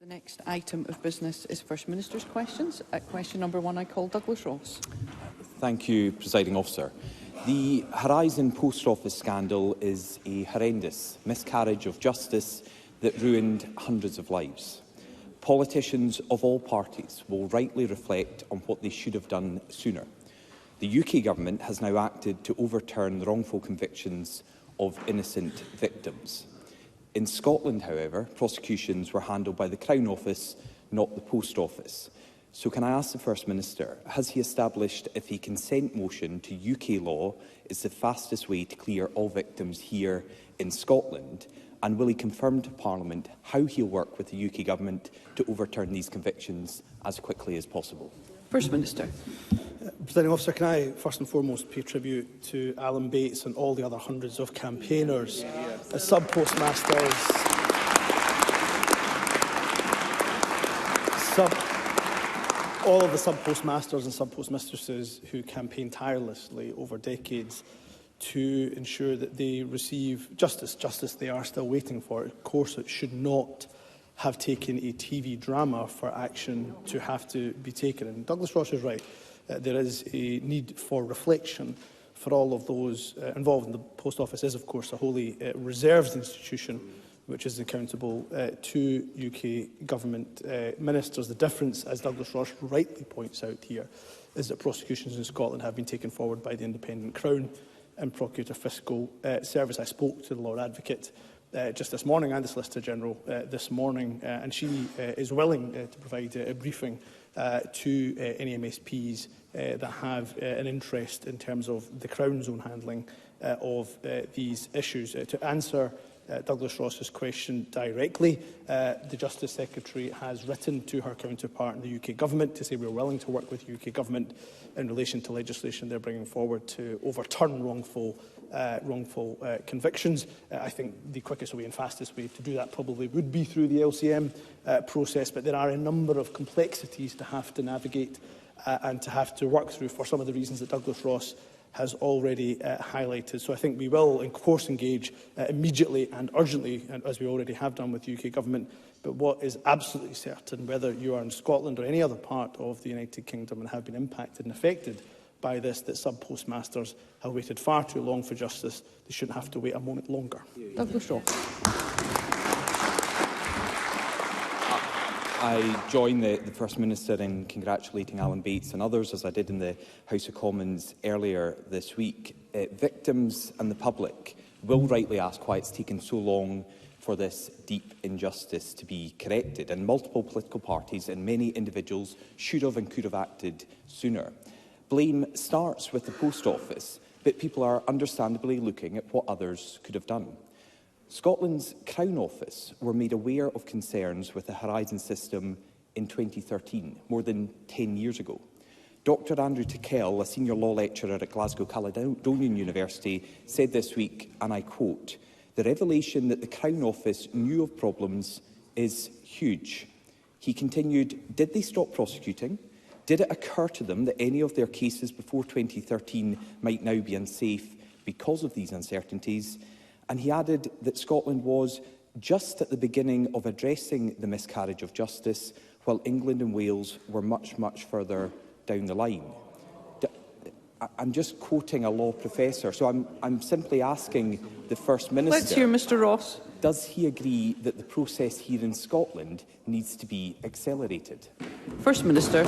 The next item of business is First Minister's questions. At question number 1, I call Douglas Ross. Thank you, Presiding Officer. The Horizon Post Office scandal is a horrendous miscarriage of justice that ruined hundreds of lives. Politicians of all parties will rightly reflect on what they should have done sooner. The UK Government has now acted to overturn the wrongful convictions of innocent victims. In Scotland, however, prosecutions were handled by the Crown Office, not the Post Office. So can I ask the First Minister, has he established if a consent motion to UK law is the fastest way to clear all victims here in Scotland? And will he confirm to Parliament how he'll work with the UK Government to overturn these convictions as quickly as possible? First Minister. Presiding Officer, can I first and foremost pay tribute to Alan Bates and all the other hundreds of campaigners, sub-postmasters, all of the sub-postmasters and sub-postmistresses who campaigned tirelessly over decades to ensure that they receive justice they are still waiting for. Of course, it should not have taken a TV drama for action to have to be taken. And Douglas Ross is right. There is a need for reflection for all of those involved. And the Post Office is, of course, a wholly reserved institution which is accountable to UK Government ministers. The difference, as Douglas Ross rightly points out here, is that prosecutions in Scotland have been taken forward by the Independent Crown and Procurator Fiscal Service. I spoke to the Lord Advocate just this morning and the Solicitor General this morning, and she is willing to provide a briefing to any MSPs that have an interest in terms of the Crown's own handling of these issues. To answer Douglas Ross's question directly, the Justice Secretary has written to her counterpart in the UK Government to say we're willing to work with the UK Government in relation to legislation they're bringing forward to overturn wrongful convictions. I think the quickest way and fastest way to do that probably would be through the LCM process, but there are a number of complexities to have to navigate and to have to work through for some of the reasons that Douglas Ross has already highlighted. So I think we will, of course, engage immediately and urgently, as we already have done with the UK Government. But what is absolutely certain, whether you are in Scotland or any other part of the United Kingdom and have been impacted and affected by this, that sub-postmasters have waited far too long for justice. They shouldn't have to wait a moment longer. Douglas Ross. I join the First Minister in congratulating Alan Bates and others, as I did in the House of Commons earlier this week. Victims and the public will rightly ask why it's taken so long for this deep injustice to be corrected, and multiple political parties and many individuals should have and could have acted sooner. Blame starts with the Post Office, but people are understandably looking at what others could have done. Scotland's Crown Office were made aware of concerns with the Horizon system in 2013, more than 10 years ago. Dr Andrew Tickell, a senior law lecturer at Glasgow Caledonian University, said this week, and I quote, "The revelation that the Crown Office knew of problems is huge." He continued, "Did they stop prosecuting? Did it occur to them that any of their cases before 2013 might now be unsafe because of these uncertainties?" And he added that Scotland was just at the beginning of addressing the miscarriage of justice, while England and Wales were much, much further down the line. I'm just quoting a law professor, so I'm simply asking the First Minister... Let's hear Mr Ross. Does he agree that the process here in Scotland needs to be accelerated? First Minister.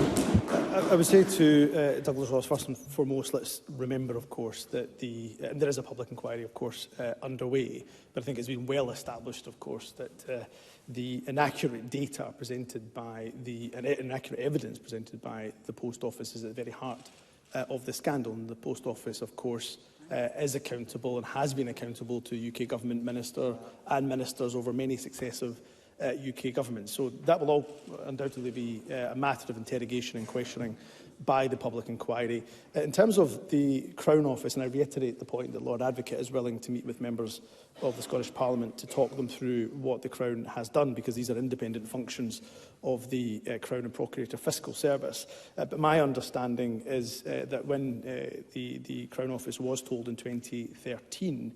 I would say to Douglas Ross, first and foremost, let's remember, of course, that there is a public inquiry, of course, underway. But I think it's been well established, of course, that the inaccurate data presented by inaccurate evidence presented by the Post Office is at the very heart of the scandal. And the Post Office, of course, is accountable and has been accountable to UK Government minister and ministers over many successive UK governments. So that will all undoubtedly be a matter of interrogation and questioning by the public inquiry. In terms of the Crown Office, and I reiterate the point that Lord Advocate is willing to meet with members of the Scottish Parliament to talk them through what the Crown has done, because these are independent functions of the Crown and Procurator Fiscal Service. But my understanding is that when the Crown Office was told in 2013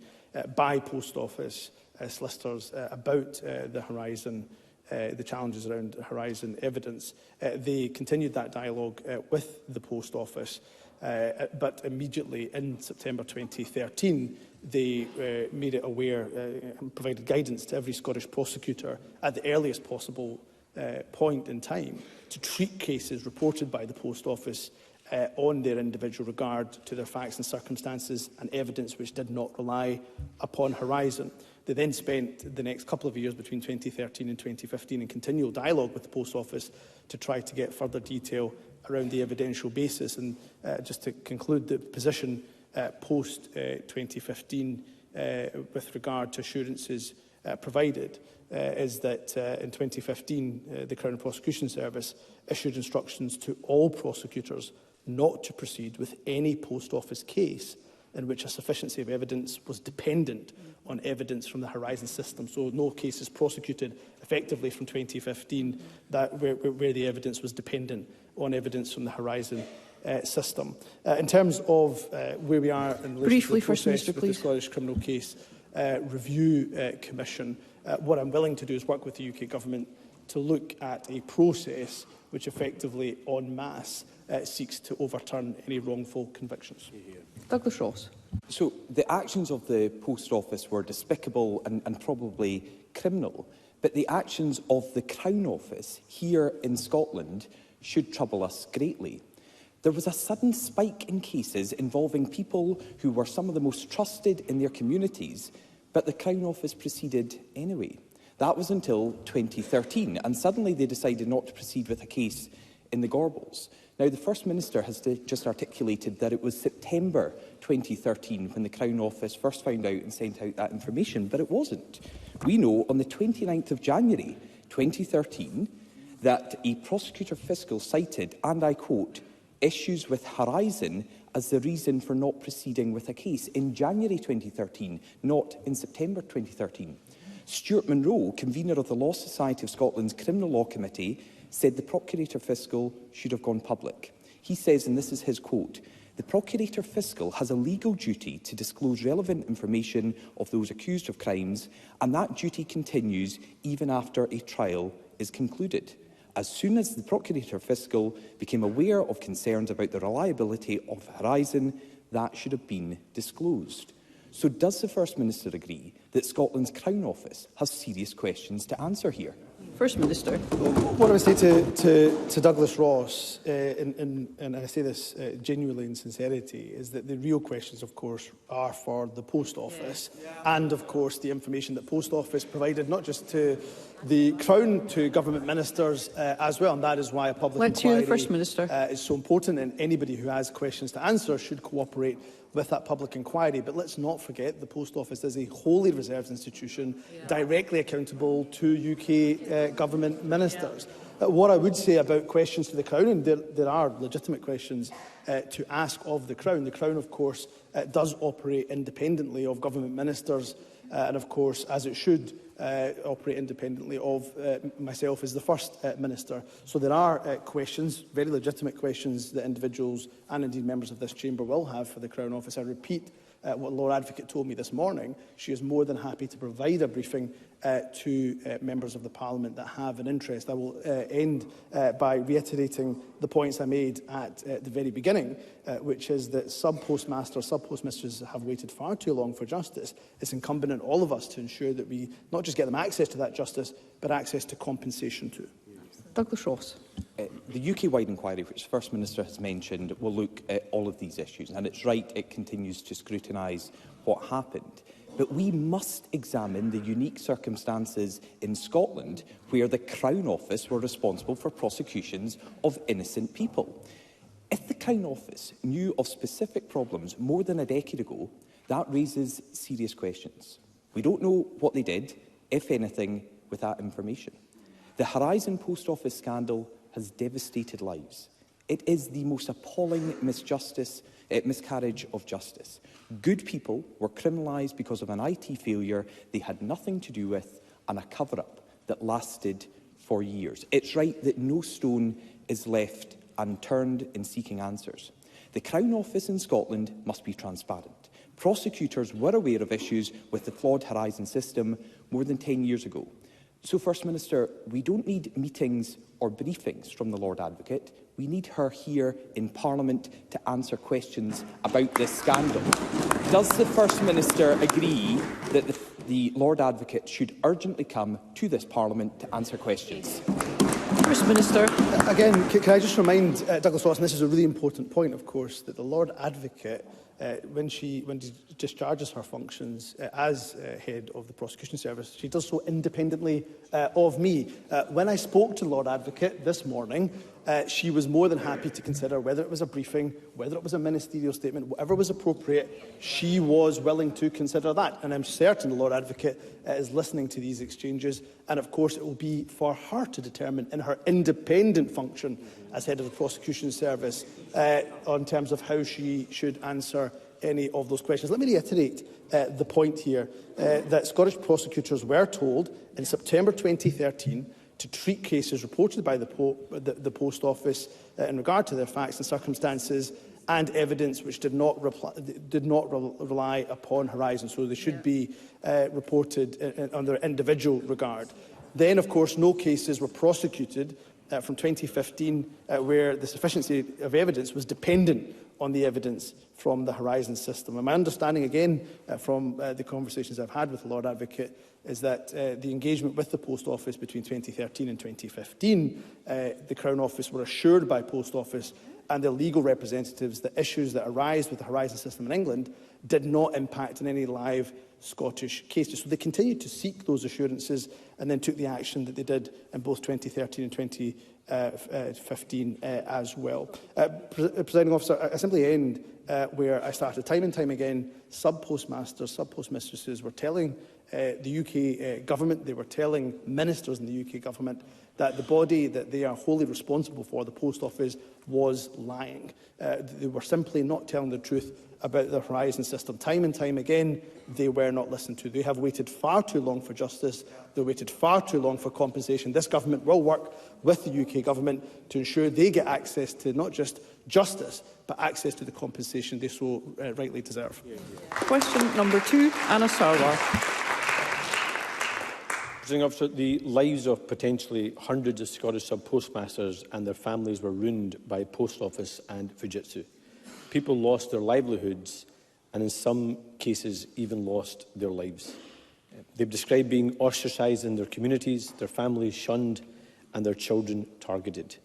by Post Office solicitors about the Horizon the challenges around Horizon evidence. They continued that dialogue with the Post Office, but immediately in September 2013, they made it aware and provided guidance to every Scottish prosecutor at the earliest possible point in time to treat cases reported by the Post Office on their individual regard to their facts and circumstances and evidence which did not rely upon Horizon. They then spent the next couple of years between 2013 and 2015 in continual dialogue with the Post Office to try to get further detail around the evidential basis. And just to conclude, the position post-2015 with regard to assurances provided is that in 2015 the Crown Prosecution Service issued instructions to all prosecutors not to proceed with any Post Office case in which a sufficiency of evidence was dependent on evidence from the Horizon system. So no cases prosecuted effectively from 2015 where the evidence was dependent on evidence from the Horizon system. In terms of where we are in relation to the process with the Scottish Criminal Case Review Commission, what I'm willing to do is work with the UK Government to look at a process which effectively en masse seeks to overturn any wrongful convictions. Douglas Ross. So the actions of the Post Office were despicable and probably criminal, but the actions of the Crown Office here in Scotland should trouble us greatly. There was a sudden spike in cases involving people who were some of the most trusted in their communities, but the Crown Office proceeded anyway. That was until 2013, and suddenly they decided not to proceed with a case in the Gorbals. Now, the First Minister has just articulated that it was September 2013 when the Crown Office first found out and sent out that information, but it wasn't. We know on the 29th of January 2013 that a prosecutor fiscal cited, and I quote, issues with Horizon as the reason for not proceeding with a case in January 2013, not in September 2013. Stuart Munro, convener of the Law Society of Scotland's Criminal Law Committee, said the Procurator Fiscal should have gone public. He says, and this is his quote, "The Procurator Fiscal has a legal duty to disclose relevant information of those accused of crimes, and that duty continues even after a trial is concluded. As soon as the Procurator Fiscal became aware of concerns about the reliability of Horizon, that should have been disclosed." So does the First Minister agree that Scotland's Crown Office has serious questions to answer here? First Minister. What I would say to Douglas Ross, and I say this genuinely in sincerity, is that the real questions, of course, are for the Post Office and, of course, the information that Post Office provided, not just to the Crown, to government ministers as well. And that is why a public inquiry the First Minister. Is so important, and anybody who has questions to answer should cooperate with that public inquiry. But let's not forget the Post Office is a wholly reserved institution, directly accountable to UK government ministers. What I would say about questions to the Crown, and there are legitimate questions to ask of the Crown. The Crown, of course, does operate independently of government ministers, and of course, as it should, operate independently of myself as the First Minister. So there are questions, very legitimate questions, that individuals and indeed members of this chamber will have for the Crown Office. I repeat what Lord Advocate told me this morning. She is more than happy to provide a briefing to members of the Parliament that have an interest. I will end by reiterating the points I made at the very beginning, which is that sub-postmasters, sub-postmistresses have waited far too long for justice. It's incumbent on all of us to ensure that we not just get them access to that justice, but access to compensation too. Douglas Ross. The UK-wide inquiry, which the First Minister has mentioned, will look at all of these issues. And it's right, it continues to scrutinise what happened. But we must examine the unique circumstances in Scotland where the Crown Office were responsible for prosecutions of innocent people. If the Crown Office knew of specific problems more than a decade ago, that raises serious questions. We don't know what they did, if anything, with that information. The Horizon Post Office scandal has devastated lives. It is the most appalling miscarriage of justice. Good people were criminalised because of an IT failure they had nothing to do with and a cover-up that lasted for years. It's right that no stone is left unturned in seeking answers. The Crown Office in Scotland must be transparent. Prosecutors were aware of issues with the flawed Horizon system more than 10 years ago. So, First Minister, we don't need meetings or briefings from the Lord Advocate. We need her here in Parliament to answer questions about this scandal. Does the First Minister agree that the Lord Advocate should urgently come to this Parliament to answer questions? First Minister. Again, can I just remind Douglas Ross, and this is a really important point, of course, that the Lord Advocate, when she discharges her functions as head of the prosecution service, she does so independently of me. When I spoke to the Lord Advocate this morning, she was more than happy to consider whether it was a briefing, whether it was a ministerial statement, whatever was appropriate, she was willing to consider that. And I'm certain the Lord Advocate is listening to these exchanges. And of course, it will be for her to determine in her independent function as head of the prosecution service on terms of how she should answer any of those questions. Let me reiterate the point here that Scottish prosecutors were told in September 2013 to treat cases reported by the Post Office in regard to their facts and circumstances and evidence which did not rely upon Horizon. So they should be reported under individual regard. Then, of course, no cases were prosecuted from 2015 where the sufficiency of evidence was dependent on the evidence from the Horizon system. And my understanding, again, from the conversations I've had with the Lord Advocate, is that the engagement with the Post Office between 2013 and 2015, the Crown Office were assured by Post Office and their legal representatives that issues that arise with the Horizon system in England did not impact on any live Scottish cases. So they continued to seek those assurances and then took the action that they did in both 2013 and 2015 as well. Presiding Officer, I simply end where I started. Time and time again, sub-postmasters, sub-postmistresses were telling the UK government, they were telling ministers in the UK government that the body that they are wholly responsible for, the Post Office, was lying. They were simply not telling the truth about the Horizon system. Time and time again, they were not listened to. They have waited far too long for justice. They waited far too long for compensation. This government will work with the UK government to ensure they get access to not just justice, but access to the compensation they so rightly deserve. Question number 2, Anna Sarwar. Presiding Officer, the lives of potentially hundreds of Scottish sub-postmasters and their families were ruined by Post Office and Fujitsu. People lost their livelihoods and in some cases even lost their lives. They've described being ostracised in their communities, their families shunned and their children targeted.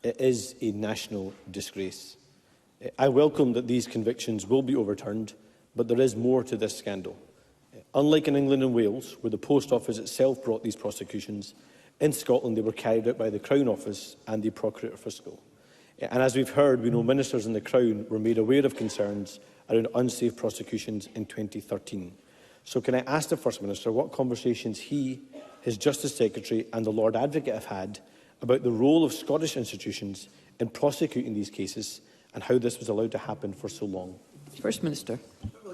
It is a national disgrace. I welcome that these convictions will be overturned, but there is more to this scandal. Unlike in England and Wales, where the Post Office itself brought these prosecutions, in Scotland they were carried out by the Crown Office and the Procurator Fiscal. And as we've heard, we know ministers in the Crown were made aware of concerns around unsafe prosecutions in 2013. So can I ask the First Minister what conversations he, his Justice Secretary and the Lord Advocate have had about the role of Scottish institutions in prosecuting these cases and how this was allowed to happen for so long? First Minister.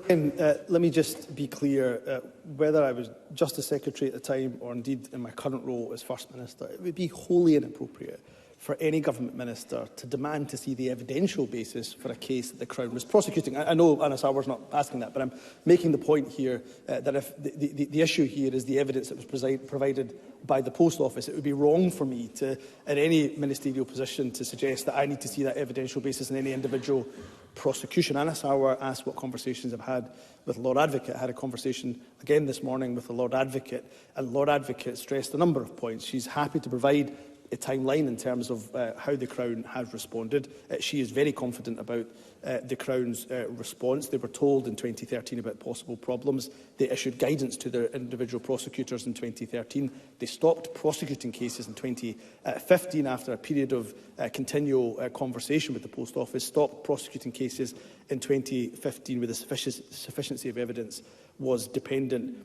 Again, let me just be clear, whether I was Justice Secretary at the time or indeed in my current role as First Minister, it would be wholly inappropriate for any government minister to demand to see the evidential basis for a case that the Crown was prosecuting. I know Anna Sarwar's not asking that, but I'm making the point here that if the issue here is the evidence that was provided by the Post Office, it would be wrong for me to, in any ministerial position, to suggest that I need to see that evidential basis in any individual prosecution. Anna Sarwar asked what conversations I've had with the Lord Advocate. I had a conversation again this morning with the Lord Advocate, and the Lord Advocate stressed a number of points. She's happy to provide a timeline in terms of how the Crown has responded. She is very confident about the Crown's response. They were told in 2013 about possible problems. They issued guidance to their individual prosecutors in 2013. They stopped prosecuting cases in 2015 after a period of continual conversation with the Post Office, stopped prosecuting cases in 2015 where the sufficiency of evidence was dependent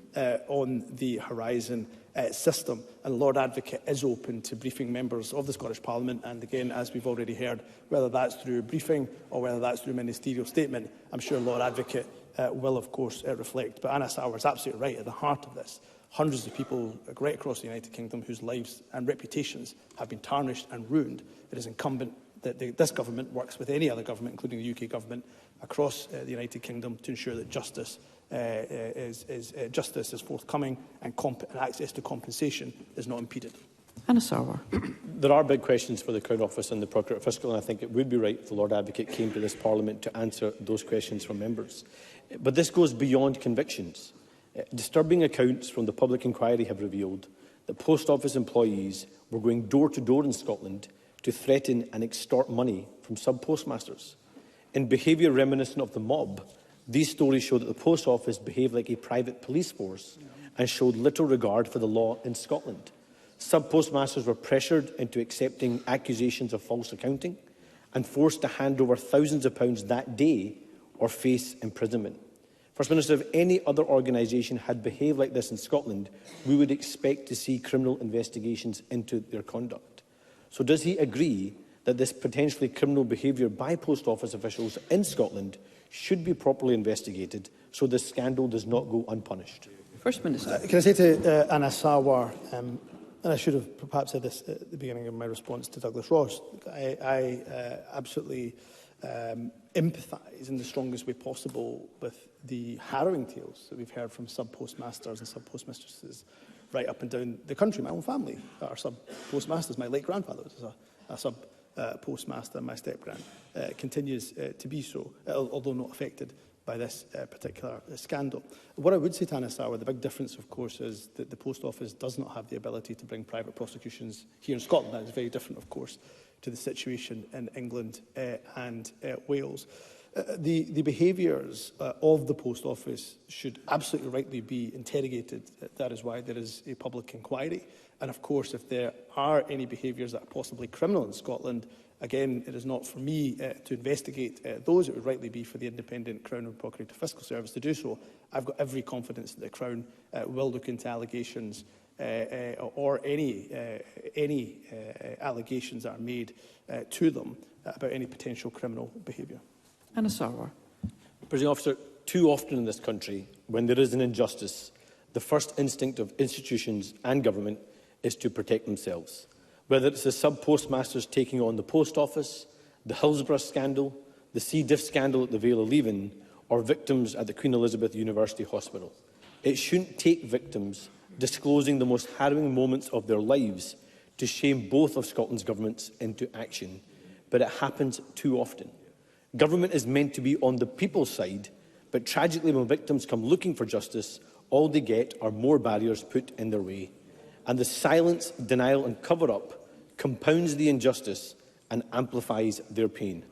on the Horizon system. And the Lord Advocate is open to briefing members of the Scottish Parliament, and again, as we've already heard, whether that's through a briefing or whether that's through a ministerial statement, I'm sure Lord Advocate will, of course, reflect. But Anna Sarwar is absolutely right at the heart of this. Hundreds of people right across the United Kingdom whose lives and reputations have been tarnished and ruined. It is incumbent that this government works with any other government, including the UK government, across the United Kingdom to ensure that justice is forthcoming and access to compensation is not impeded. Anna Sarwar. There are big questions for the Crown Office and the Procurator Fiscal, and I think it would be right if the Lord Advocate came to this Parliament to answer those questions from members. But this goes beyond convictions. Disturbing accounts from the public inquiry have revealed that Post Office employees were going door to door in Scotland to threaten and extort money from sub-postmasters. In behaviour reminiscent of the mob, these stories show that the Post Office behaved like a private police force and showed little regard for the law in Scotland. Sub-postmasters were pressured into accepting accusations of false accounting and forced to hand over thousands of pounds that day or face imprisonment. First Minister, if any other organisation had behaved like this in Scotland, we would expect to see criminal investigations into their conduct. So does he agree that this potentially criminal behaviour by Post Office officials in Scotland should be properly investigated so this scandal does not go unpunished? First Minister. Can I say to Anna Sarwar, and I should have perhaps said this at the beginning of my response to Douglas Ross, I absolutely empathise in the strongest way possible with the harrowing tales that we've heard from sub-postmasters and sub-postmistresses right up and down the country. My own family are sub-postmasters. My late grandfather was a sub-postmaster, and my step-grand continues to be so, although not affected by this particular scandal. What I would say to Anna Sarwar, the big difference, of course, is that the Post Office does not have the ability to bring private prosecutions here in Scotland. That is very different, of course, to the situation in England and Wales. The behaviours of the Post Office should absolutely rightly be interrogated. That is why there is a public inquiry. And of course, if there are any behaviours that are possibly criminal in Scotland, again, it is not for me to investigate those. It would rightly be for the independent Crown and Procurator Fiscal Service to do so. I've got every confidence that the Crown will look into allegations or any allegations that are made to them about any potential criminal behaviour. Anna Sarwar. Presiding Officer, too often in this country, when there is an injustice, the first instinct of institutions and government is to protect themselves. Whether it's the sub-postmasters taking on the Post Office, the Hillsborough scandal, the C. diff scandal at the Vale of Leven, or victims at the Queen Elizabeth University Hospital. It shouldn't take victims disclosing the most harrowing moments of their lives to shame both of Scotland's governments into action, but it happens too often. Government is meant to be on the people's side, but tragically when victims come looking for justice, all they get are more barriers put in their way. And the silence, denial and cover-up compounds the injustice and amplifies their pain.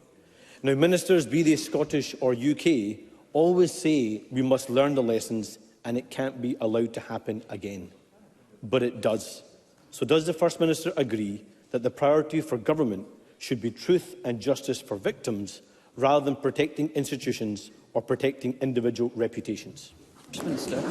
Now, ministers, be they Scottish or UK, always say we must learn the lessons and it can't be allowed to happen again. But it does. So does the First Minister agree that the priority for government should be truth and justice for victims rather than protecting institutions or protecting individual reputations? First Minister.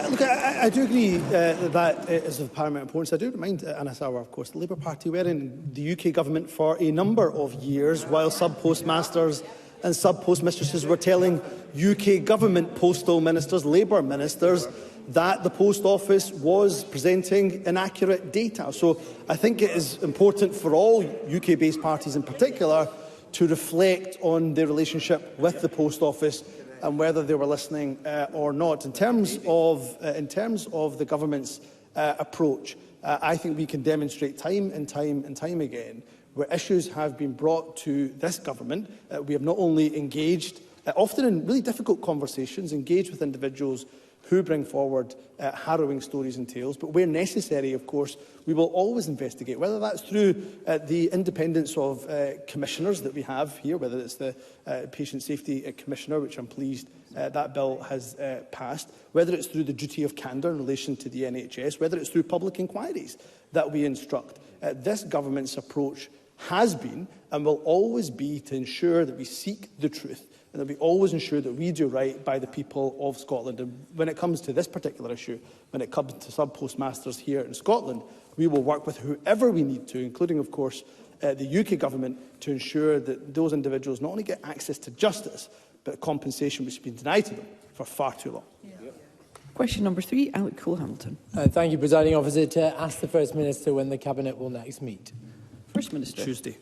Look, I do agree that is of paramount importance. I do remind Anna Sarwar, of course, the Labour Party were in the UK government for a number of years while sub-postmasters and sub-postmistresses were telling UK government postal ministers, Labour ministers, that the Post Office was presenting inaccurate data. So I think it is important for all UK-based parties in particular to reflect on their relationship with the Post Office and whether they were listening or not. In terms of the government's approach, I think we can demonstrate time and time again where issues have been brought to this government. We have not only engaged, often in really difficult conversations, engaged with individuals who bring forward harrowing stories and tales, but where necessary, of course, we will always investigate, whether that's through the independence of commissioners that we have here, whether it's the Patient Safety Commissioner, which I'm pleased that bill has passed, whether it's through the duty of candour in relation to the NHS, whether it's through public inquiries that we instruct. This government's approach has been and will always be to ensure that we seek the truth and that we always ensure that we do right by the people of Scotland. And when it comes to this particular issue, when it comes to sub-postmasters here in Scotland, we will work with whoever we need to, including, of course, the UK government, to ensure that those individuals not only get access to justice, but compensation which has been denied to them for far too long. Question number 3, Alec Cole-Hamilton. Thank you, Presiding Officer. To ask the First Minister when the Cabinet will next meet. First Minister. Tuesday.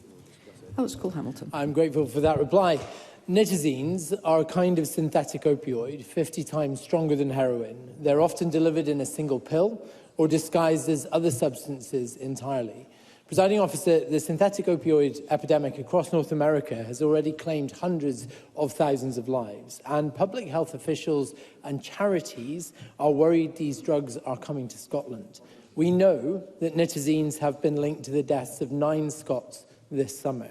Alex Cole-Hamilton. I'm grateful for that reply. Nitazines are a kind of synthetic opioid, 50 times stronger than heroin. They're often delivered in a single pill or disguised as other substances entirely. Presiding Officer, the synthetic opioid epidemic across North America has already claimed hundreds of thousands of lives, and public health officials and charities are worried these drugs are coming to Scotland. We know that nitazines have been linked to the deaths of 9 Scots this summer,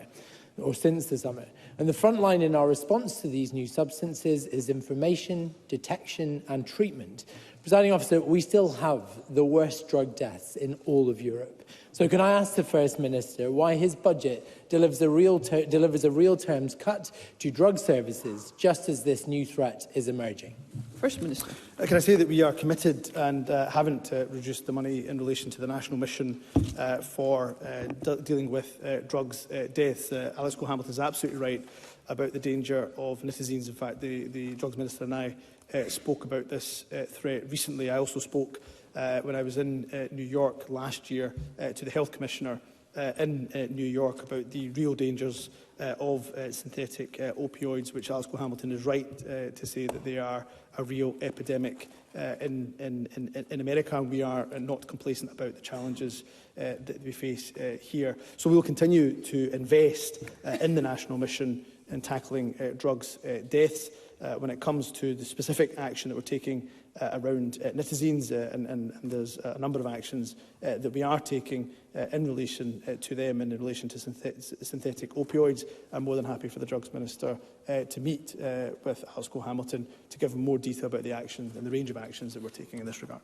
or since the summer. And the front line in our response to these new substances is information, detection and treatment. Presiding Officer, we still have the worst drug deaths in all of Europe. So can I ask the First Minister why his budget delivers a real terms cut to drug services just as this new threat is emerging? First Minister. Can I say that we are committed and haven't reduced the money in relation to the national mission for dealing with drugs deaths. Alex Cole-Hamilton is absolutely right about the danger of nitazines. In fact, the Drugs Minister and I spoke about this threat recently. I also spoke when I was in New York last year to the Health Commissioner in New York about the real dangers of synthetic opioids, which Alex Cole-Hamilton is right to say that they are a real epidemic in America, and we are not complacent about the challenges that we face here. So we will continue to invest in the national mission in tackling drugs deaths. When it comes to the specific action that we're taking around nitazines, and there's a number of actions that we are taking in relation to them and in relation to synthetic opioids. I'm more than happy for the Drugs Minister to meet with Alex Cole-Hamilton to give him more detail about the actions and the range of actions that we're taking in this regard.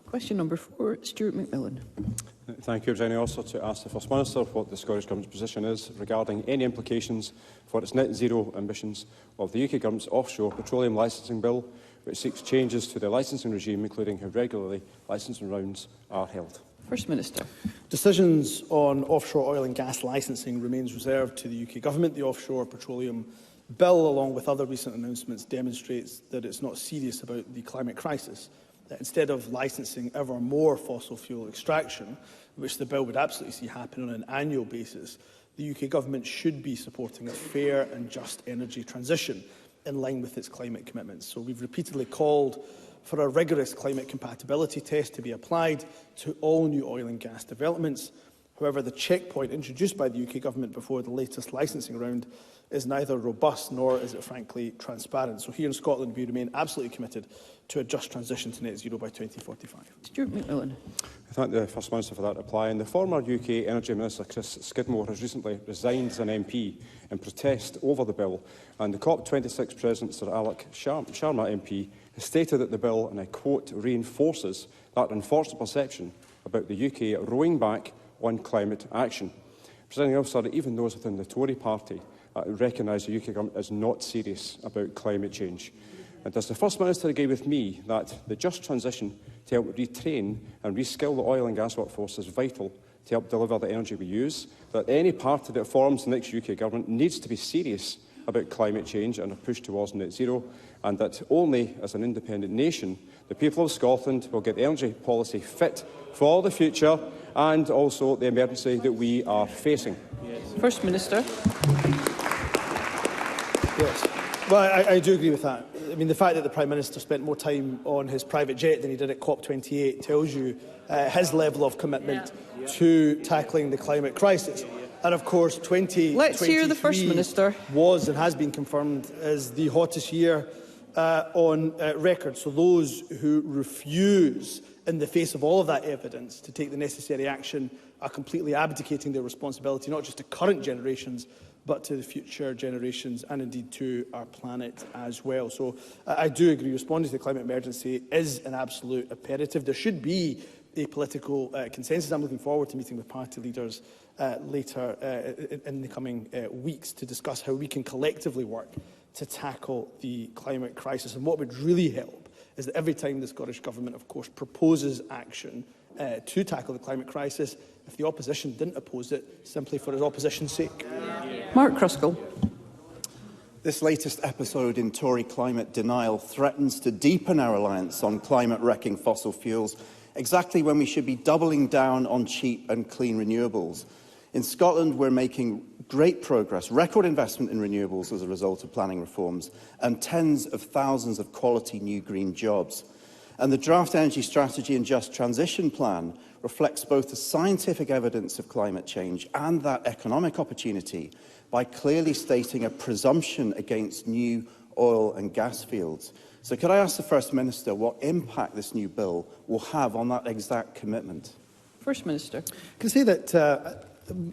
Question number 4, Stuart McMillan. Thank you, Presiding Officer. To ask the First Minister what the Scottish Government's position is regarding any implications for its net zero ambitions of the UK Government's offshore petroleum licensing bill, which seeks changes to the licensing regime, including how regularly licensing rounds are held. First Minister. Decisions on offshore oil and gas licensing remains reserved to the UK Government. The offshore petroleum bill, along with other recent announcements, demonstrates that it's not serious about the climate crisis. That instead of licensing ever more fossil fuel extraction, which the bill would absolutely see happen on an annual basis, the UK Government should be supporting a fair and just energy transition in line with its climate commitments. So we've repeatedly called for a rigorous climate compatibility test to be applied to all new oil and gas developments. However, the checkpoint introduced by the UK Government before the latest licensing round is neither robust nor is it frankly transparent. So here in Scotland we remain absolutely committed to a just transition to net zero by 2045. Stuart McMillan. I thank the First Minister for that reply. And the former UK Energy Minister Chris Skidmore has recently resigned as an MP in protest over the bill, and the COP26 President Sir Alec Sharma MP has stated that the bill, and I quote, reinforces that unfortunate perception about the UK rowing back on climate action. Presiding Officer, even those within the Tory party recognise the UK Government is not serious about climate change. And does the First Minister agree with me that the just transition to help retrain and reskill the oil and gas workforce is vital to help deliver the energy we use, that any party that forms the next UK Government needs to be serious about climate change and a push towards net zero, and that only as an independent nation the people of Scotland will get the energy policy fit for the future and also the emergency that we are facing? First Minister. Yes. Well, I do agree with that. I mean, the fact that the Prime Minister spent more time on his private jet than he did at COP28 tells you his level of commitment to tackling the climate crisis. And of course, 2023 Let's hear the First Minister. Was and has been confirmed as the hottest year on record. So those who refuse, in the face of all of that evidence, to take the necessary action are completely abdicating their responsibility, not just to current generations, but to the future generations and indeed to our planet as well. So I do agree, responding to the climate emergency is an absolute imperative. There should be a political consensus. I'm looking forward to meeting with party leaders later in the coming weeks to discuss how we can collectively work to tackle the climate crisis. And what would really help is that every time the Scottish Government, of course, proposes action to tackle the climate crisis, if the opposition didn't oppose it simply for its opposition's sake. Mark Cruskell. This latest episode in Tory climate denial threatens to deepen our reliance on climate-wrecking fossil fuels, exactly when we should be doubling down on cheap and clean renewables. In Scotland, we're making great progress, record investment in renewables as a result of planning reforms, and tens of thousands of quality new green jobs. And the draft energy strategy and just transition plan reflects both the scientific evidence of climate change and that economic opportunity by clearly stating a presumption against new oil and gas fields. So could I ask the First Minister what impact this new bill will have on that exact commitment? First Minister. I can say that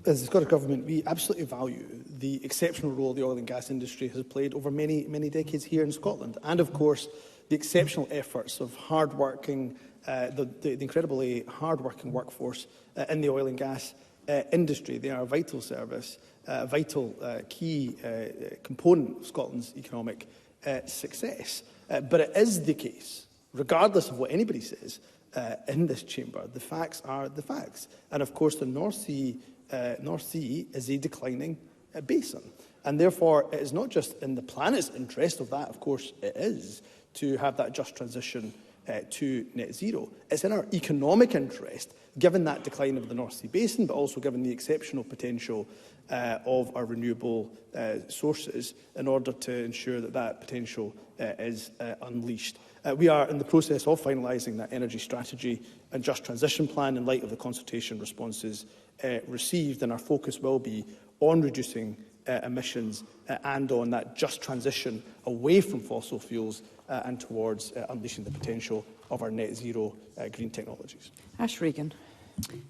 as the Scottish Government, we absolutely value the exceptional role the oil and gas industry has played over many, many decades here in Scotland, and of course the exceptional efforts of hard-working, the incredibly hard-working workforce in the oil and gas industry. They are a vital service, a vital key component of Scotland's economic success. But it is the case, regardless of what anybody says in this chamber, the facts are the facts. And of course the North Sea is a declining basin. And therefore it is not just in the planet's interest, of that of course it is, to have that just transition to net zero. It's in our economic interest, given that decline of the North Sea basin, but also given the exceptional potential of our renewable sources, in order to ensure that that potential is unleashed. We are in the process of finalising that energy strategy and just transition plan in light of the consultation responses received, and our focus will be on reducing emissions and on that just transition away from fossil fuels and towards unleashing the potential of our net zero green technologies. Ash Regan.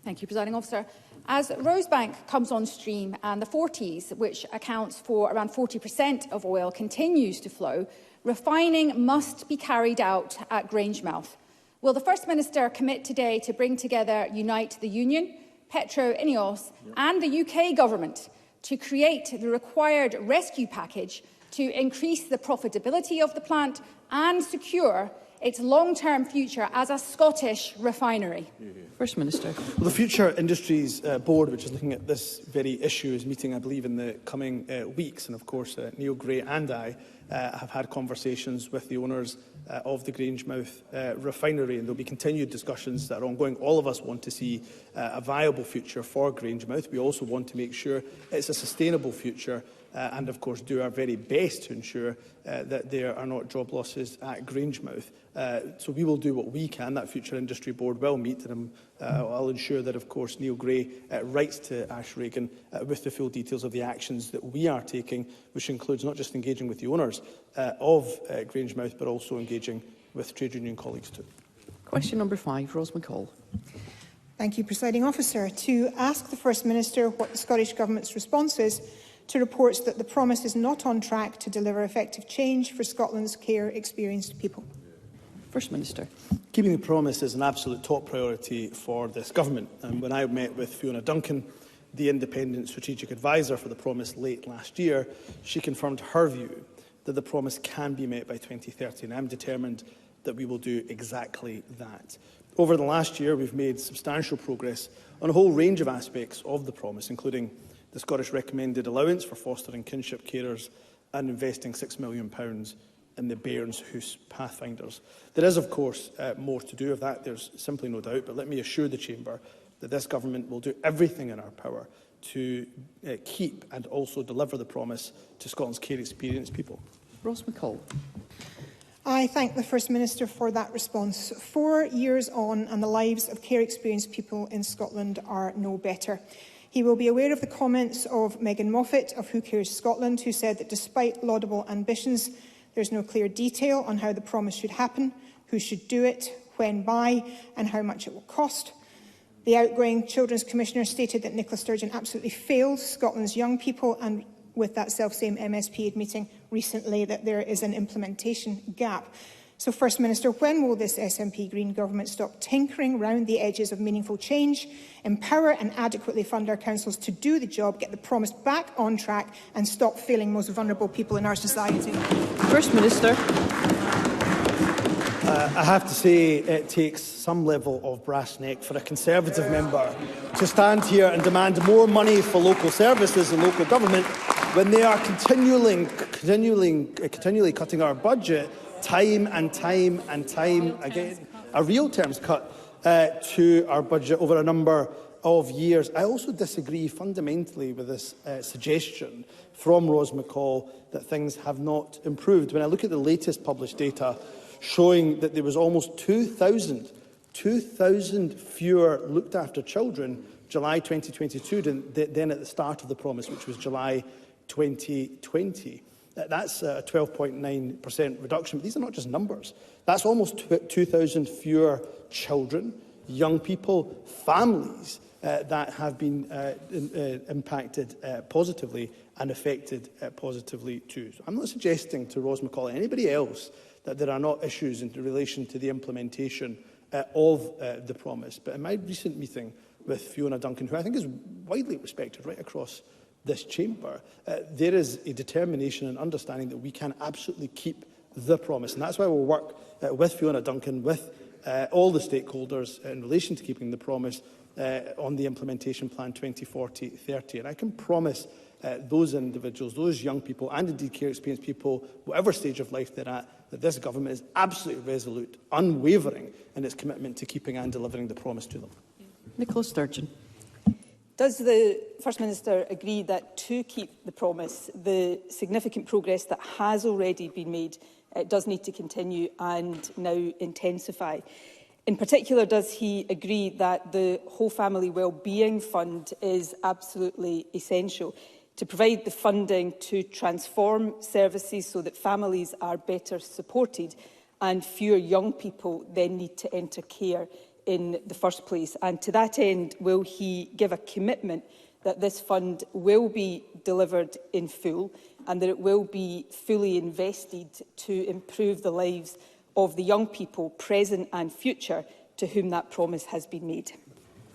Thank you, Presiding Officer. As Rosebank comes on stream and the Forties, which accounts for around 40% of oil, continues to flow, refining must be carried out at Grangemouth. Will the First Minister commit today to bring together Unite the Union, Petro Ineos and the UK Government to create the required rescue package to increase the profitability of the plant and secure its long-term future as a Scottish refinery? First Minister. Well, the Future Industries Board, which is looking at this very issue, is meeting, I believe, in the coming weeks. And of course, Neil Gray and I have had conversations with the owners of the Grangemouth refinery, and there will be continued discussions that are ongoing. All of us want to see a viable future for Grangemouth. We also want to make sure it's a sustainable future and of course do our very best to ensure that there are not job losses at Grangemouth. So we will do what we can. That Future Industry Board will meet, and I'll ensure that of course Neil Gray writes to Ash Regan with the full details of the actions that we are taking, which includes not just engaging with the owners of Grangemouth, but also engaging with trade union colleagues too. Question number 5, Rose McCall. Thank you, Presiding Officer. To ask the First Minister what the Scottish Government's response is to reports that the promise is not on track to deliver effective change for Scotland's care-experienced people. First Minister. Keeping the promise is an absolute top priority for this Government. And when I met with Fiona Duncan, the independent strategic advisor for the promise late last year, she confirmed her view that the promise can be met by 2030, and I'm determined that we will do exactly that. Over the last year, we've made substantial progress on a whole range of aspects of the promise, including the Scottish recommended allowance for fostering kinship carers and investing £6 million in the Bairns House Pathfinders. There is, of course, more to do of that, there's simply no doubt, but let me assure the Chamber that this Government will do everything in our power to keep and also deliver the promise to Scotland's care-experienced people. Rose McCall. I thank the First Minister for that response. 4 years on, and the lives of care-experienced people in Scotland are no better. He will be aware of the comments of Megan Moffat of Who Cares Scotland, who said that despite laudable ambitions, there's no clear detail on how the promise should happen, who should do it, when by, and how much it will cost. The outgoing Children's Commissioner stated that Nicola Sturgeon absolutely failed Scotland's young people, and with that self-same MSP admitting recently that there is an implementation gap. So, First Minister, when will this SNP Green Government stop tinkering round the edges of meaningful change, empower and adequately fund our councils to do the job, get the promise back on track and stop failing most vulnerable people in our society? First Minister. I have to say it takes some level of brass neck for a Conservative member to stand here and demand more money for local services and local government when they are continually cutting our budget time and time again. A real terms cut to our budget over a number of years. I also disagree fundamentally with this suggestion from Ros McCall that things have not improved. When I look at the latest published data showing that there was almost 2,000 fewer looked after children July 2022 than at the start of the promise, which was July 2020. That's a 12.9% reduction. But these are not just numbers. That's almost 2,000 fewer children, young people, families that have been impacted positively and affected positively too. So I'm not suggesting to Ros McCall and anybody else that there are not issues in relation to the implementation of the promise. But in my recent meeting with Fiona Duncan, who I think is widely respected right across this chamber, there is a determination and understanding that we can absolutely keep the promise. And that's why we'll work with Fiona Duncan, with all the stakeholders in relation to keeping the promise on the implementation plan 2040-30. And I can promise those individuals, those young people, and indeed care experienced people, whatever stage of life they're at, that this government is absolutely resolute, unwavering in its commitment to keeping and delivering the promise to them. Nicola Sturgeon. Does the First Minister agree that to keep the promise, the significant progress that has already been made does need to continue and now intensify? In particular, does he agree that the Whole Family Wellbeing Fund is absolutely essential to provide the funding to transform services so that families are better supported and fewer young people then need to enter care in the first place? And to that end, will he give a commitment that this fund will be delivered in full and that it will be fully invested to improve the lives of the young people, present and future, to whom that promise has been made?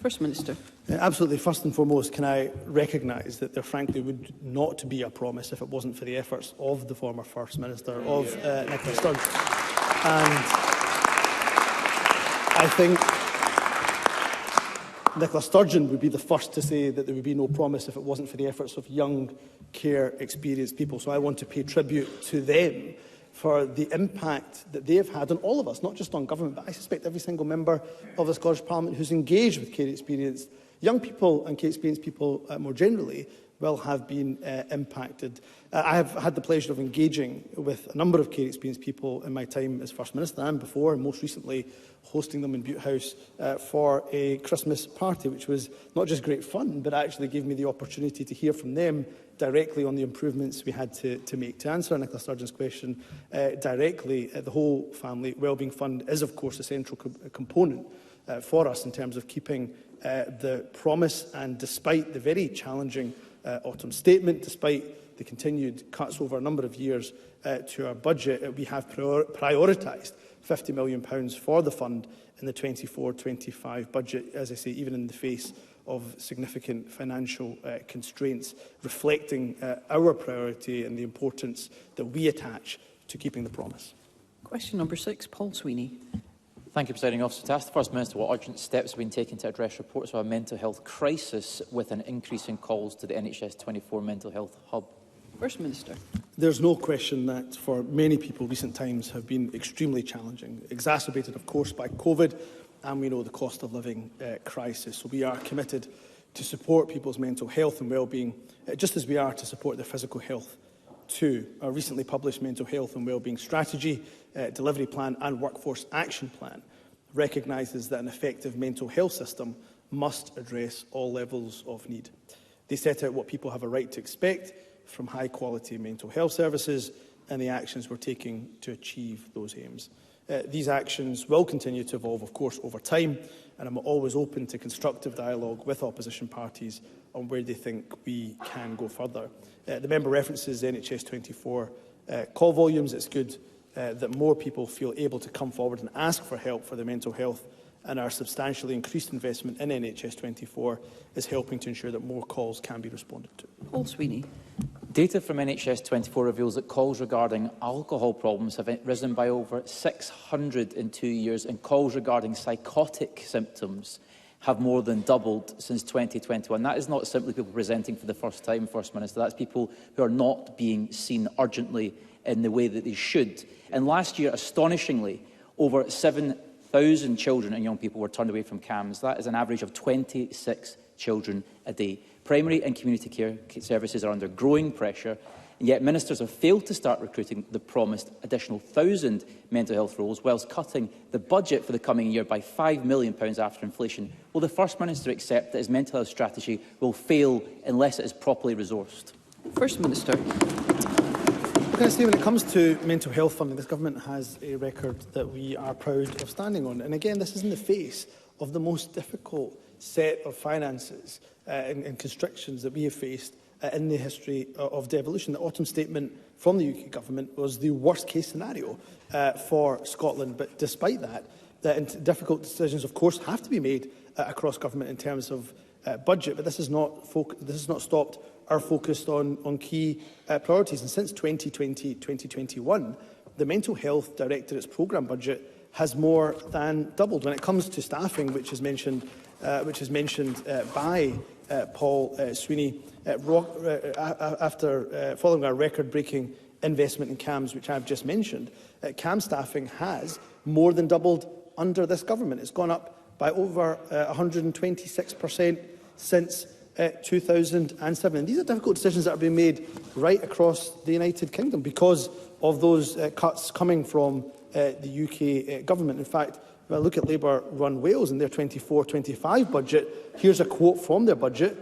First Minister. Absolutely. First and foremost, can I recognise that there frankly would not be a promise if it wasn't for the efforts of the former First Minister, of Nicola Sturgeon. And I think Nicola Sturgeon would be the first to say that there would be no promise if it wasn't for the efforts of young, care, experienced people. So I want to pay tribute to them for the impact that they have had on all of us, not just on government, but I suspect every single member of the Scottish Parliament who's engaged with care experienced young people and care experienced people more generally will have been impacted. I have had the pleasure of engaging with a number of care experienced people in my time as First Minister and before, and most recently hosting them in Bute House for a Christmas party, which was not just great fun, but actually gave me the opportunity to hear from them directly on the improvements we had to make. To answer Nicola Sturgeon's question directly, the Whole Family Wellbeing Fund is, of course, a central component for us in terms of keeping the promise. And despite the very challenging autumn statement, despite the continued cuts over a number of years to our budget, we have prioritised £50 million for the fund in the 24-25 budget, as I say, even in the face of significant financial constraints, reflecting our priority and the importance that we attach to keeping the promise. Question number 6, Paul Sweeney. Thank you, Presiding Officer. To ask the First Minister what urgent steps have been taken to address reports of a mental health crisis with an increase in calls to the NHS 24 mental health hub. First Minister. There's no question that for many people recent times have been extremely challenging, exacerbated of course by COVID, and we know the cost of living crisis. So we are committed to support people's mental health and well-being, just as we are to support their physical health too. Our recently published mental health and well-being strategy, delivery plan and workforce action plan recognises that an effective mental health system must address all levels of need. They set out what people have a right to expect from high-quality mental health services and the actions we're taking to achieve those aims. These actions will continue to evolve, of course, over time, and I'm always open to constructive dialogue with opposition parties on where they think we can go further. The member references NHS 24 call volumes. It's good that more people feel able to come forward and ask for help for their mental health, and our substantially increased investment in NHS 24 is helping to ensure that more calls can be responded to. Paul Sweeney. Data from NHS 24 reveals that calls regarding alcohol problems have risen by over 600 in 2 years, and calls regarding psychotic symptoms have more than doubled since 2021. That is not simply people presenting for the first time, First Minister. That's people who are not being seen urgently in the way that they should. And last year, astonishingly, over 7 1,000 children and young people were turned away from CAMHS. That is an average of 26 children a day. Primary and community care services are under growing pressure, and yet ministers have failed to start recruiting the promised additional 1,000 mental health roles, whilst cutting the budget for the coming year by £5 million after inflation. Will the First Minister accept that his mental health strategy will fail unless it is properly resourced? First Minister. Can I say, when it comes to mental health funding, this government has a record that we are proud of standing on. And again, this is in the face of the most difficult set of finances and constrictions that we have faced in the history of devolution. The autumn statement from the UK government was the worst case scenario for Scotland. But despite that, difficult decisions, of course, have to be made across government in terms of budget. But this has not stopped our focus on key priorities. And since 2020-2021, the Mental Health Directorate's programme budget has more than doubled. When it comes to staffing, which is mentioned by Paul Sweeney, after following our record-breaking investment in CAMHS, which I've just mentioned, CAMHS staffing has more than doubled under this government. It's gone up by over 126% since 2007. And these are difficult decisions that are being made right across the United Kingdom because of those cuts coming from the UK government. In fact, when I look at Labour-run Wales and their 24-25 budget, here's a quote from their budget.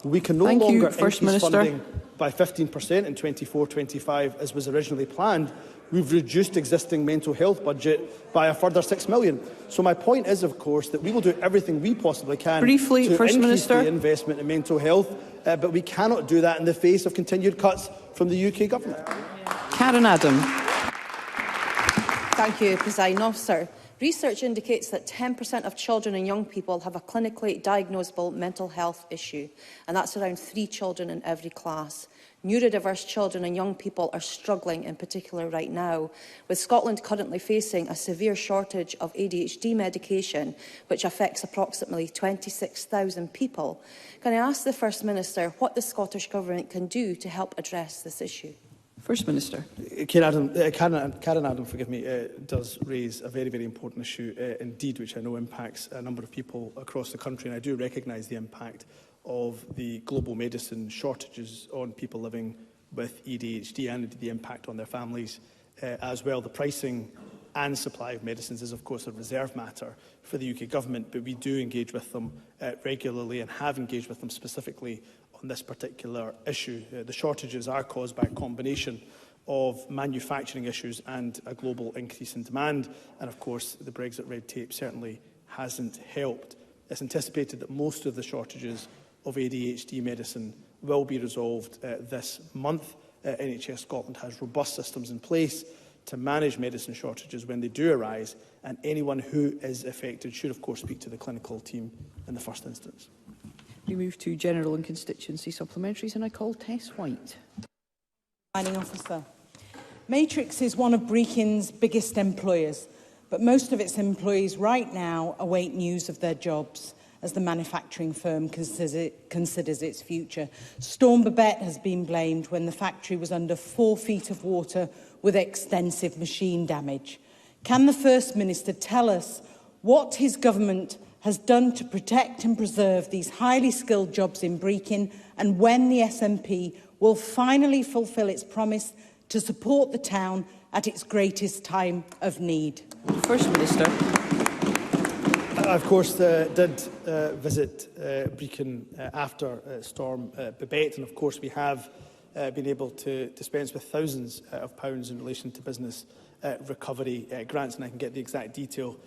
We can no longer increase funding by 15% in 24-25 as was originally planned. We've reduced existing mental health budget by a further £6 million. So my point is, of course, that we will do everything we possibly can to increase the investment in mental health, but we cannot do that in the face of continued cuts from the UK government. Karen Adam. Thank you, Presiding Officer. Research indicates that 10% of children and young people have a clinically diagnosable mental health issue, and that's around 3 children in every class. Neurodiverse children and young people are struggling in particular right now, with Scotland currently facing a severe shortage of ADHD medication, which affects approximately 26,000 people. Can I ask the First Minister what the Scottish Government can do to help address this issue? First Minister. Karen Adam, forgive me, does raise a very, very important issue indeed, which I know impacts a number of people across the country, and I do recognise the impact of the global medicine shortages on people living with ADHD and the impact on their families as well. The pricing and supply of medicines is, of course, a reserve matter for the UK government, but we do engage with them regularly and have engaged with them specifically on this particular issue. The shortages are caused by a combination of manufacturing issues and a global increase in demand, and of course the Brexit red tape certainly hasn't helped. It's anticipated that most of the shortages of ADHD medicine will be resolved this month. NHS Scotland has robust systems in place to manage medicine shortages when they do arise, and anyone who is affected should of course speak to the clinical team in the first instance. We move to general and constituency supplementaries, and I call Tess White. Presiding Officer. Matrix is one of Brechin's biggest employers, but most of its employees right now await news of their jobs as the manufacturing firm considers its future. Storm Babette has been blamed when the factory was under 4 feet of water with extensive machine damage. Can the First Minister tell us what his government has done to protect and preserve these highly skilled jobs in Brechin, and when the SNP will finally fulfil its promise to support the town at its greatest time of need? First Minister. I, of course, did visit Brechin after Storm Babette, and of course we have been able to dispense with thousands of pounds in relation to business recovery grants, and I can get the exact detail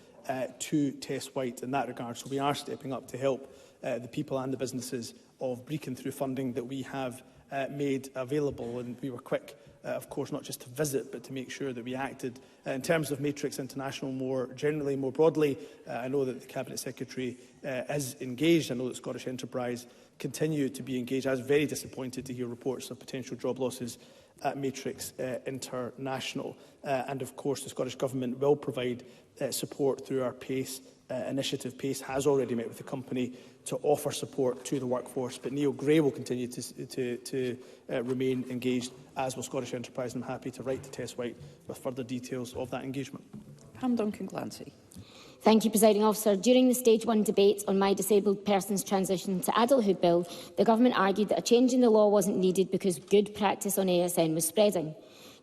to Tess White in that regard. So we are stepping up to help the people and the businesses of Brechin through funding that we have made available, and we were quick, of course, not just to visit, but to make sure that we acted. In terms of Matrix International more generally, more broadly, I know that the Cabinet Secretary is engaged. I know that Scottish Enterprise continue to be engaged. I was very disappointed to hear reports of potential job losses at Matrix International. And of course, the Scottish Government will provide support through our PACE initiative. PACE has already met with the company to offer support to the workforce, but Neil Gray will continue to remain engaged, as will Scottish Enterprise, and I'm happy to write to Tess White with further details of that engagement. Pam Duncan-Glancy. Thank you, Presiding Officer. During the Stage 1 debate on my Disabled Persons Transition to Adulthood Bill, the Government argued that a change in the law wasn't needed because good practice on ASN was spreading.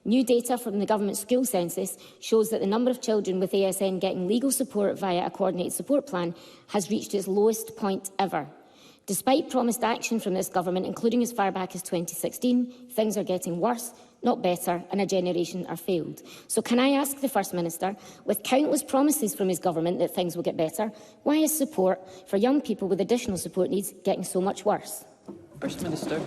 New data from the Government School Census shows that the number of children with ASN getting legal support via a coordinated support plan has reached its lowest point ever. Despite promised action from this Government, including as far back as 2016, things are getting worse, not better, and a generation are failed. So can I ask the First Minister, with countless promises from his Government that things will get better, why is support for young people with additional support needs getting so much worse? First Minister.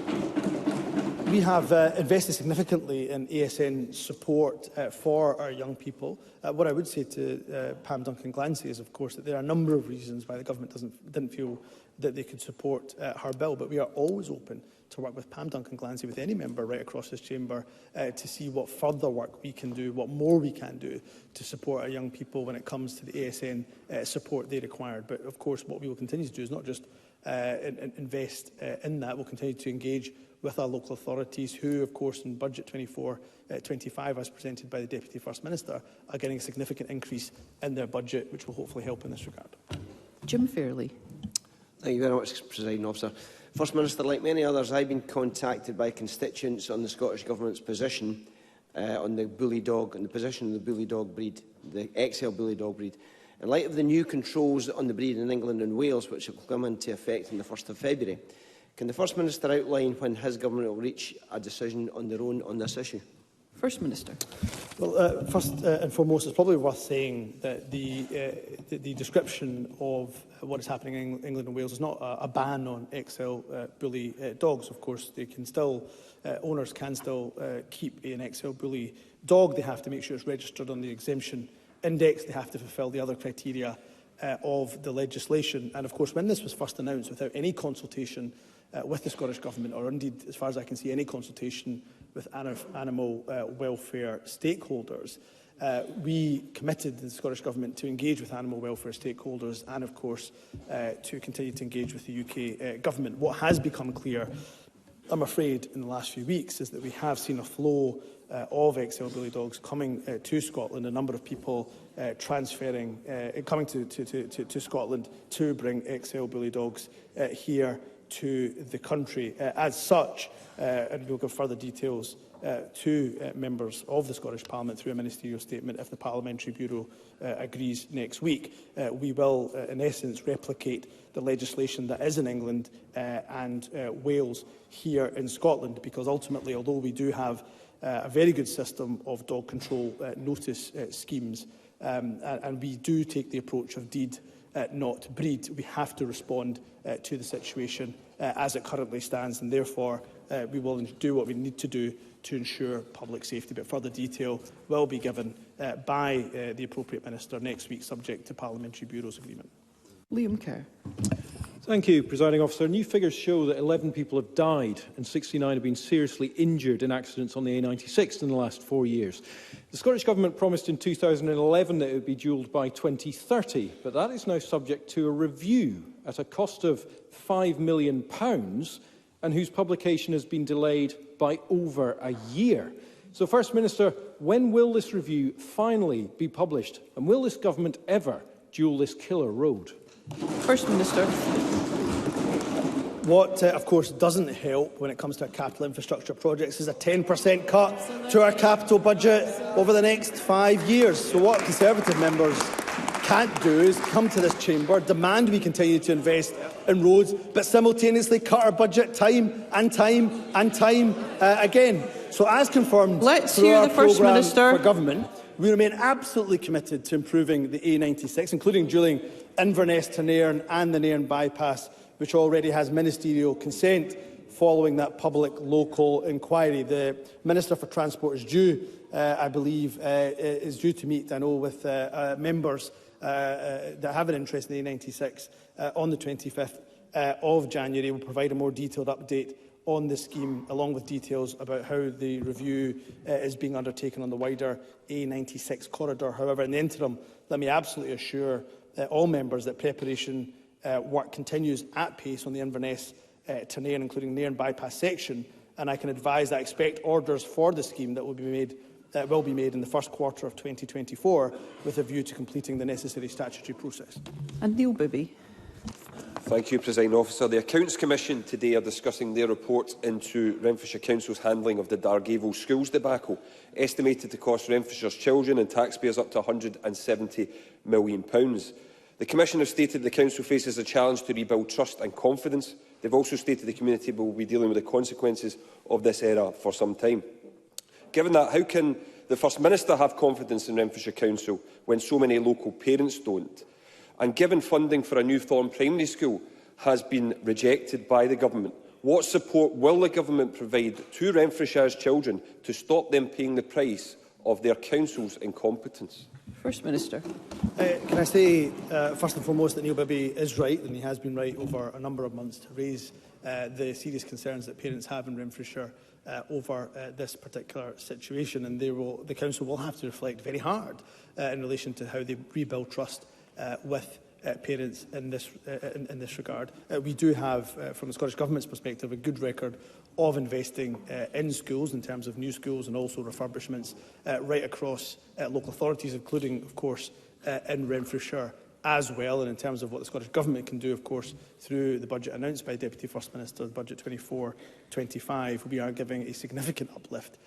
We have invested significantly in ASN support for our young people. What I would say to Pam Duncan-Glancy is, of course, that there are a number of reasons why the Government didn't feel that they could support her bill, but we are always open to work with Pam Duncan-Glancy, with any member right across this chamber, to see what further work we can do, what more we can do to support our young people when it comes to the ASN support they required. But of course, what we will continue to do is not just invest in that. We'll continue to engage with our local authorities, who, of course, in Budget 24-25, as presented by the Deputy First Minister, are getting a significant increase in their budget, which will hopefully help in this regard. Jim Fairley. Thank you very much, Presiding Officer. First Minister, like many others, I've been contacted by constituents on the Scottish Government's position on the bully dog and the position of the bully dog breed, the XL bully dog breed. In light of the new controls on the breed in England and Wales, which will come into effect on the 1st of February, can the First Minister outline when his government will reach a decision on their own on this issue? First Minister. Well, first and foremost, it's probably worth saying that the description of what is happening in England and Wales is not a ban on XL bully dogs. Of course, they can still, owners can still keep an XL bully dog. They have to make sure it's registered on the exemption index. They have to fulfil the other criteria of the legislation. And of course, when this was first announced without any consultation with the Scottish Government, or indeed, as far as I can see, any consultation with animal welfare stakeholders, we committed the Scottish Government to engage with animal welfare stakeholders and, of course, to continue to engage with the UK Government. What has become clear, I'm afraid, in the last few weeks is that we have seen a flow of XL bully dogs coming to Scotland, a number of people coming to Scotland to bring XL bully dogs here to the country. As such, and we'll give further details to members of the Scottish Parliament through a ministerial statement if the Parliamentary Bureau agrees next week. We will, in essence, replicate the legislation that is in England and Wales here in Scotland, because ultimately, although we do have a very good system of dog control notice schemes, and we do take the approach of deed, not breed, we have to respond to the situation as it currently stands, and therefore we will do what we need to do to ensure public safety. But further detail will be given by the appropriate minister next week, subject to Parliamentary Bureau's agreement. Liam Kerr. Thank you, Presiding Officer. New figures show that 11 people have died and 69 have been seriously injured in accidents on the A96 in the last 4 years. The Scottish Government promised in 2011 that it would be dualled by 2030, but that is now subject to a review at a cost of £5 million and whose publication has been delayed by over a year. So, First Minister, when will this review finally be published, and will this government ever dual this killer road? First Minister. What, of course, doesn't help when it comes to our capital infrastructure projects is a 10% cut to our capital budget over the next 5 years. So what Conservative members can't do is come to this chamber, demand we continue to invest in roads, but simultaneously cut our budget time and time and time again. So as confirmed through our programme for government, we remain absolutely committed to improving the A96, including dualling Inverness to Nairn and the Nairn bypass, which already has ministerial consent following that public local inquiry. The Minister for Transport is due, I believe, is due to meet, I know, with members that have an interest in the A96 on the 25th of January. We'll provide a more detailed update on the scheme, along with details about how the review is being undertaken on the wider A96 corridor. However, in the interim, let me absolutely assure all members that preparation work continues at pace on the Inverness to Nairn, including Nairn bypass section, and I can advise that I expect orders for the scheme that will be made will be made in the first quarter of 2024 with a view to completing the necessary statutory process. And Neil Bibby. Thank you, Presiding Officer. The Accounts Commission today are discussing their report into Renfrewshire Council's handling of the Dargaville schools debacle, estimated to cost Renfrewshire's children and taxpayers up to £170 million. The Commission have stated the Council faces a challenge to rebuild trust and confidence. They have also stated the community will be dealing with the consequences of this error for some time. Given that, how can the First Minister have confidence in Renfrewshire Council when so many local parents don't? And given funding for a new Thorn Primary School has been rejected by the Government, what support will the Government provide to Renfrewshire's children to stop them paying the price of their council's incompetence? First Minister. Can I say, first and foremost, that Neil Bibby is right, and he has been right over a number of months, to raise the serious concerns that parents have in Renfrewshire over this particular situation, and the Council will have to reflect very hard in relation to how they rebuild trust with parents in this regard. We do have, from the Scottish Government's perspective, a good record of investing in schools in terms of new schools and also refurbishments right across local authorities, including, of course, in Renfrewshire as well. And in terms of what the Scottish Government can do, of course, through the budget announced by Deputy First Minister, the Budget 24-25, we are giving a significant uplift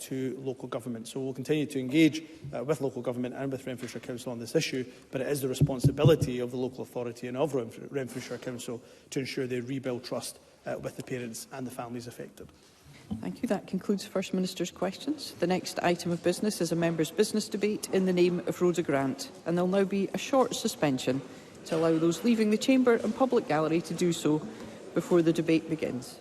to local government. So we'll continue to engage with local government and with Renfrewshire Council on this issue, but it is the responsibility of the local authority and of Renfrewshire Council to ensure they rebuild trust with the parents and the families affected. Thank you. That concludes First Minister's questions. The next item of business is a member's business debate in the name of Rhoda Grant, and there will now be a short suspension to allow those leaving the chamber and public gallery to do so before the debate begins.